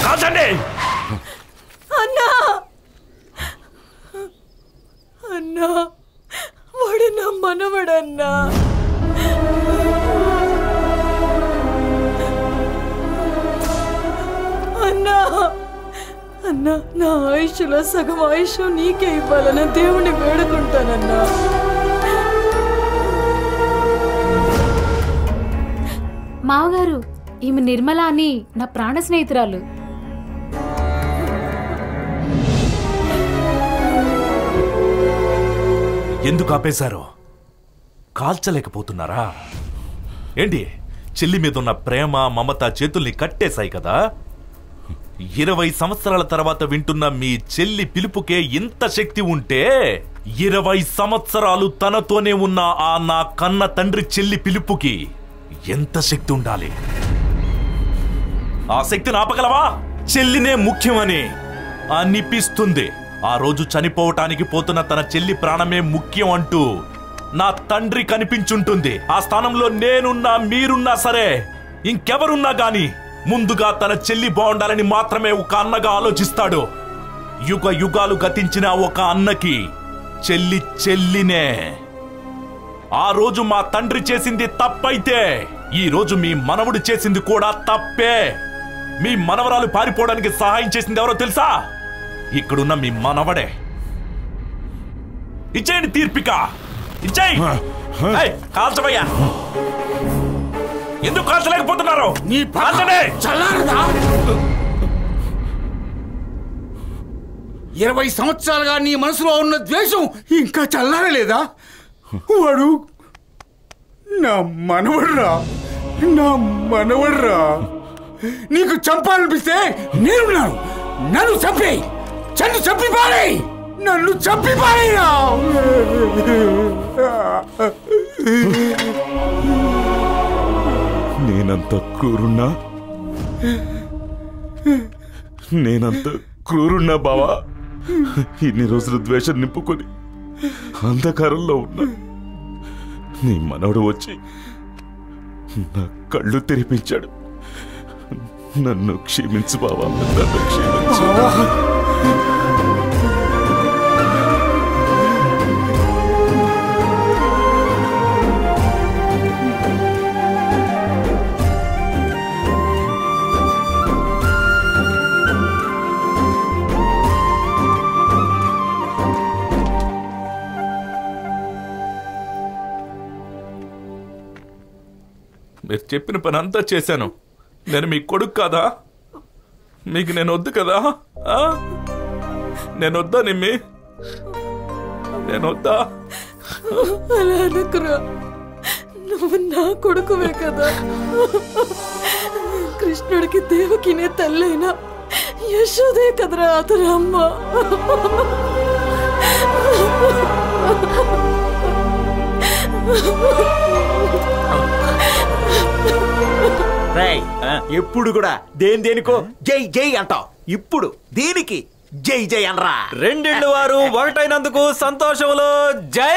కాల్చండి. అన్నా అన్నా వాడు నా మనవడన్నా. అన్నా అన్నా నా ఆయుష్లో సగం ఆయుష్ నీకే ఇవ్వాలన్న దేవుణ్ణి వేడుకుంటానన్నా. మావగారు, ఈమె నిర్మల అని నా ప్రాణ స్నేహితురాలు. ఎందుకు ఆపేశారు? కాల్చలేకపోతున్నారా ఏంటి? చెల్లి మీద ఉన్న ప్రేమ మమత చేతుల్ని కట్టేశాయి కదా. 20 సంవత్సరాల తర్వాత వింటున్న మీ చెల్లి పిలుపుకే ఇంత శక్తి ఉంటే 20 సంవత్సరాలు తనతోనే ఉన్న ఆ నా కన్న తండ్రి చెల్లి పిలుపుకి ఎంత శక్తి ఉండాలి? ఆ శక్తిని ఆపగలవా? చెల్లినే ముఖ్యమని అనిపిస్తుంది. ఆ రోజు చనిపోవటానికి పోతున్న తన చెల్లి ప్రాణమే ముఖ్యం అంటూ నా తండ్రి కనిపించుంటుంది. ఆ స్థానంలో నేనున్నా మీరున్నా సరే, ఇంకెవరున్నా గాని ముందుగా తన చెల్లి బాగుండాలని మాత్రమే ఒక అన్నగా ఆలోచిస్తాడు. యుగ యుగాలు గతించిన ఒక అన్నకి చెల్లి చెల్లినే. ఆ రోజు మా తండ్రి చేసింది తప్పైతే ఈ రోజు మీ మనవడు చేసింది కూడా తప్పే. మీ మనవరాలు పారిపోవడానికి సహాయం చేసింది ఎవరో తెలుసా? ఇక్కడున్న మీ మనవడే. ఇచ్చేయండి తీర్పిక, ఇచ్చేయి. కాల్చబయ్యా. ఎందుకు కాల్చలేకపోతున్నారు? నీ పాలనే చల్లారదా? 20 సంవత్సరాలుగా నీ మనసులో ఉన్న ద్వేషం ఇంకా చల్లారలేదా? వాడు నా మనవడ్రా, నా మనవడ్రా. నీకు చంపాలనిపిస్తే నేనున్నాను. నన్ను చంపేయి, చంపి పారేయ్, నన్ను చంపి పారేయరా. నేనంత క్రూరున్నా బావా? ఇన్ని రోజులు ద్వేషం నింపుకొని అంధకారంలో ఉన్నా నీ మనవడు వచ్చి నా కళ్ళు తెరిపించాడు. నన్ను క్షమించు బావా, నన్ను క్షమించు. మీరు చెప్పిన పని అంతా చేశాను. నేను మీ కొడుకు కాదా? మీకు నేను వద్దు కదా? నేను వద్దా నిమ్మి? నేను వద్దా? అలా అనుకురా, నువ్వు నా కొడుకువే కదా. కృష్ణుడికి దేవకినే తల్లైనా యశోదే కదరా అతని అమ్మ. ఎప్పుడు కూడా దేనికో జై జై అంటావు, ఇప్పుడు దీనికి జై జై అనరా. రెండిళ్ళు వారు ఒకటైనందుకు సంతోషంలో జై.